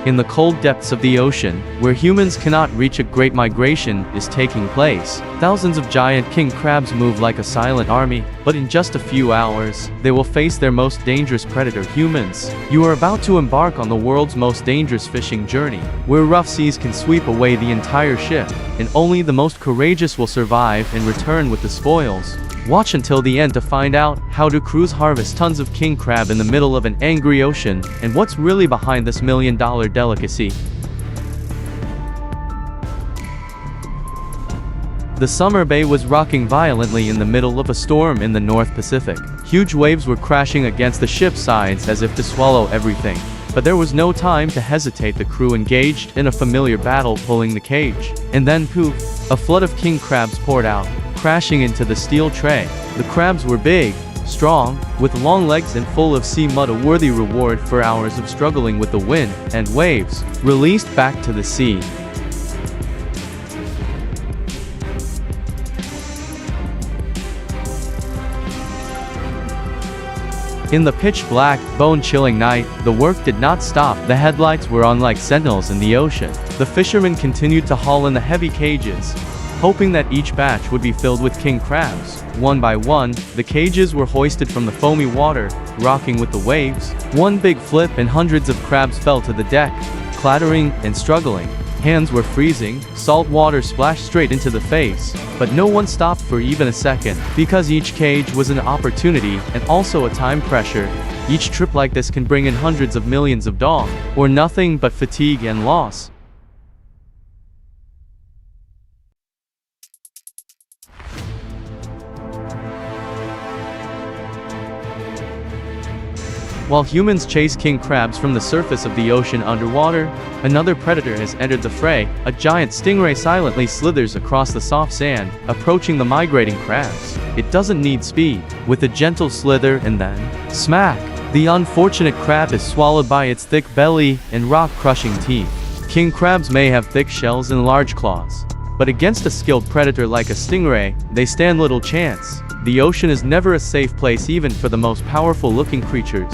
In the cold depths of the ocean, where humans cannot reach, a great migration is taking place. Thousands of giant king crabs move like a silent army, but in just a few hours, they will face their most dangerous predator, humans. You are about to embark on the world's most dangerous fishing journey, where rough seas can sweep away the entire ship, and only the most courageous will survive and return with the spoils. Watch until the end to find out how do crews harvest tons of king crab in the middle of an angry ocean, and what's really behind this million-dollar delicacy. The summer bay was rocking violently in the middle of a storm in the North Pacific. Huge waves were crashing against the ship's sides as if to swallow everything. But there was no time to hesitate. The crew engaged in a familiar battle, pulling the cage. And then poof, a flood of king crabs poured out, crashing into the steel tray. The crabs were big, strong, with long legs and full of sea mud, a worthy reward for hours of struggling with the wind and waves. Released back to the sea. In the pitch-black, bone-chilling night, the work did not stop. The headlights were on like sentinels in the ocean. The fishermen continued to haul in the heavy cages, hoping that each batch would be filled with king crabs. One by one, the cages were hoisted from the foamy water, rocking with the waves. One big flip and hundreds of crabs fell to the deck, clattering and struggling. Hands were freezing, salt water splashed straight into the face, but no one stopped for even a second, because each cage was an opportunity and also a time pressure. Each trip like this can bring in hundreds of millions of dollars, or nothing but fatigue and loss. While humans chase king crabs from the surface of the ocean underwater, another predator has entered the fray. A giant stingray silently slithers across the soft sand, approaching the migrating crabs. It doesn't need speed. With a gentle slither and then, smack! The unfortunate crab is swallowed by its thick belly and rock-crushing teeth. King crabs may have thick shells and large claws, but against a skilled predator like a stingray, they stand little chance. The ocean is never a safe place, even for the most powerful-looking creatures.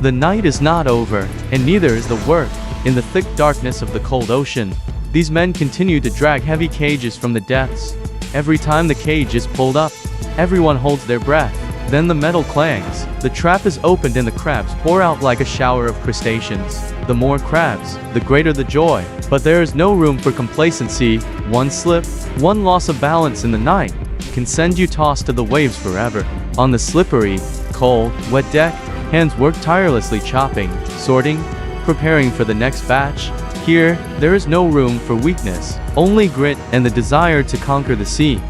The night is not over, and neither is the work. In the thick darkness of the cold ocean, these men continue to drag heavy cages from the depths. Every time the cage is pulled up, everyone holds their breath. Then the metal clangs, the trap is opened and the crabs pour out like a shower of crustaceans. The more crabs, the greater the joy. But there is no room for complacency. One slip, one loss of balance in the night, can send you tossed to the waves forever. On the slippery, cold, wet deck, hands work tirelessly, chopping, sorting, preparing for the next batch. Here, there is no room for weakness, only grit and the desire to conquer the sea.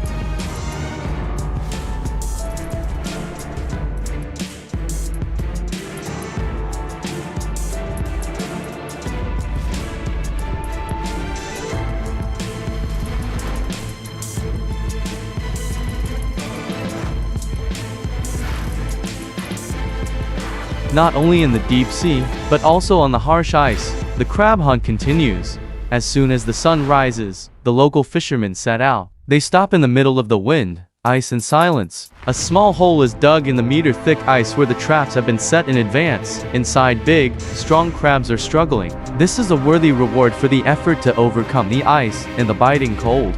Not only in the deep sea, but also on the harsh ice, the crab hunt continues. As soon as the sun rises, the local fishermen set out. They stop in the middle of the wind, ice and silence. A small hole is dug in the meter-thick ice where the traps have been set in advance. Inside, big, strong crabs are struggling. This is a worthy reward for the effort to overcome the ice and the biting cold.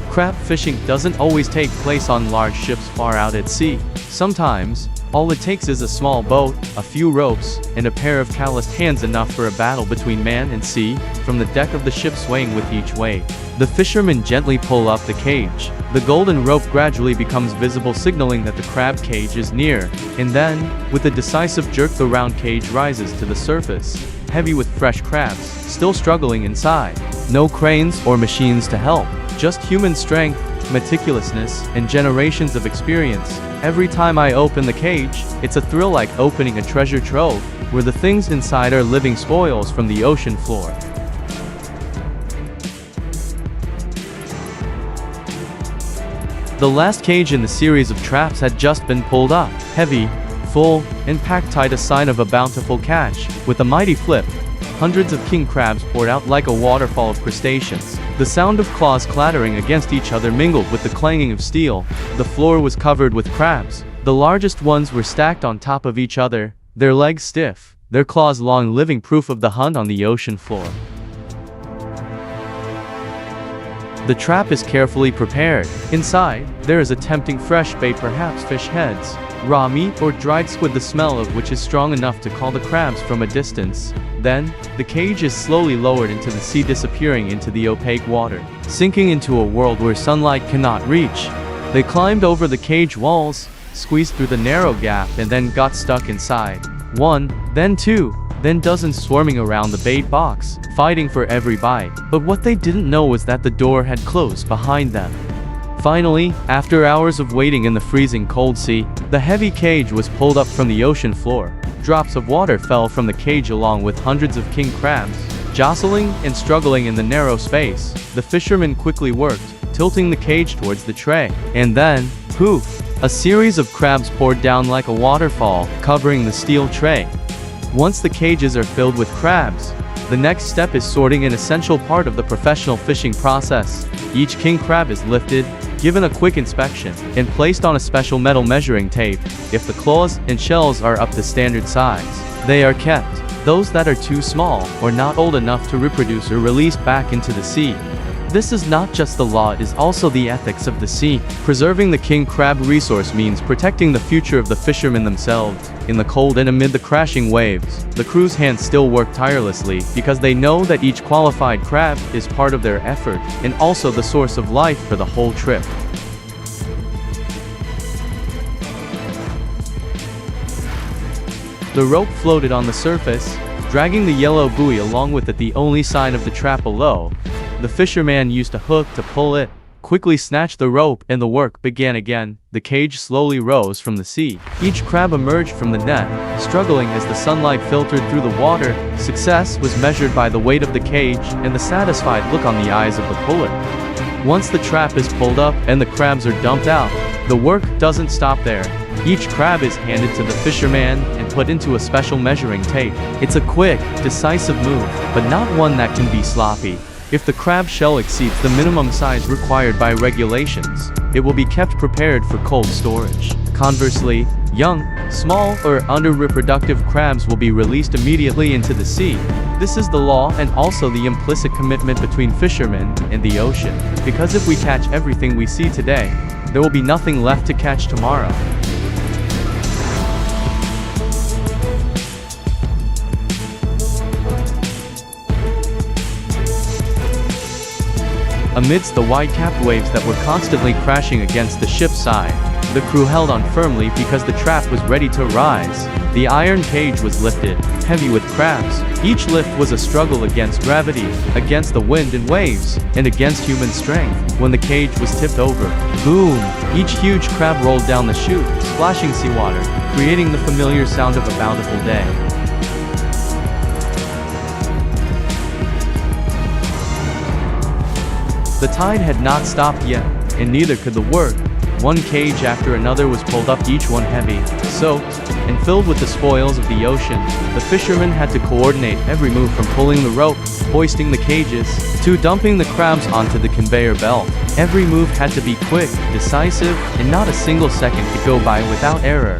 Crab fishing doesn't always take place on large ships far out at sea. Sometimes, all it takes is a small boat, a few ropes, and a pair of calloused hands, enough for a battle between man and sea. From the deck of the ship, swaying with each wave, the fishermen gently pull up the cage. The golden rope gradually becomes visible, signaling that the crab cage is near. And then, with a decisive jerk, the round cage rises to the surface, heavy with fresh crabs, still struggling inside. No cranes or machines to help, just human strength, meticulousness, and generations of experience. Every time I open the cage, it's a thrill like opening a treasure trove, where the things inside are living spoils from the ocean floor. The last cage in the series of traps had just been pulled up, heavy, full, and packed tight, a sign of a bountiful catch. With a mighty flip, hundreds of king crabs poured out like a waterfall of crustaceans. The sound of claws clattering against each other mingled with the clanging of steel. The floor was covered with crabs. The largest ones were stacked on top of each other, their legs stiff, their claws long, living proof of the hunt on the ocean floor. The trap is carefully prepared. Inside, there is a tempting fresh bait, perhaps fish heads, raw meat, or dried squid, the smell of which is strong enough to call the crabs from a distance. Then, the cage is slowly lowered into the sea, disappearing into the opaque water, sinking into a world where sunlight cannot reach. They climbed over the cage walls, squeezed through the narrow gap, and then got stuck inside. One, then two, then dozens swarming around the bait box, fighting for every bite. But what they didn't know was that the door had closed behind them. Finally, after hours of waiting in the freezing cold sea, the heavy cage was pulled up from the ocean floor. Drops of water fell from the cage along with hundreds of king crabs, jostling and struggling in the narrow space. The fishermen quickly worked, tilting the cage towards the tray. And then, poof! A series of crabs poured down like a waterfall, covering the steel tray. Once the cages are filled with crabs, the next step is sorting, an essential part of the professional fishing process. Each king crab is lifted, given a quick inspection, and placed on a special metal measuring tape. If the claws and shells are up to standard size, they are kept. Those that are too small or not old enough to reproduce are released back into the sea. This is not just the law, it is also the ethics of the sea. Preserving the king crab resource means protecting the future of the fishermen themselves. In the cold and amid the crashing waves, the crew's hands still work tirelessly, because they know that each qualified crab is part of their effort, and also the source of life for the whole trip. The rope floated on the surface, dragging the yellow buoy along with it, the only sign of the trap below. The fisherman used a hook to pull it, quickly snatched the rope, and the work began again. The cage slowly rose from the sea. Each crab emerged from the net, struggling as the sunlight filtered through the water. Success was measured by the weight of the cage and the satisfied look on the eyes of the puller. Once the trap is pulled up and the crabs are dumped out, the work doesn't stop there. Each crab is handed to the fisherman and put into a special measuring tape. It's a quick, decisive move, but not one that can be sloppy. If the crab shell exceeds the minimum size required by regulations, it will be kept prepared for cold storage. Conversely, young, small, or under-reproductive crabs will be released immediately into the sea. This is the law and also the implicit commitment between fishermen and the ocean. Because if we catch everything we see today, there will be nothing left to catch tomorrow. Amidst the white-capped waves that were constantly crashing against the ship's side, the crew held on firmly because the trap was ready to rise. The iron cage was lifted, heavy with crabs. Each lift was a struggle against gravity, against the wind and waves, and against human strength. When the cage was tipped over, boom! Each huge crab rolled down the chute, splashing seawater, creating the familiar sound of a bountiful day. The tide had not stopped yet, and neither could the work. One cage after another was pulled up, each one heavy, soaked, and filled with the spoils of the ocean. The fishermen had to coordinate every move, from pulling the rope, hoisting the cages, to dumping the crabs onto the conveyor belt. Every move had to be quick, decisive, and not a single second could go by without error.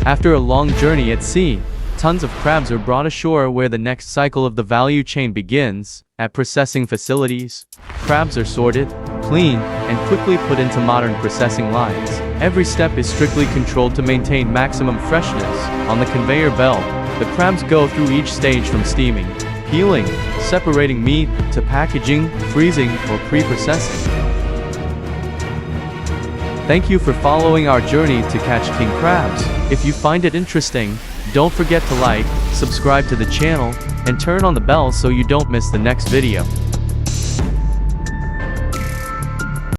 After a long journey at sea, tons of crabs are brought ashore where the next cycle of the value chain begins. At processing facilities, crabs are sorted, cleaned, and quickly put into modern processing lines. Every step is strictly controlled to maintain maximum freshness. On the conveyor belt, the crabs go through each stage, from steaming, peeling, separating meat, to packaging, freezing, or pre-processing. Thank you for following our journey to catch king crabs. If you find it interesting, don't forget to like, subscribe to the channel, and turn on the bell so you don't miss the next video.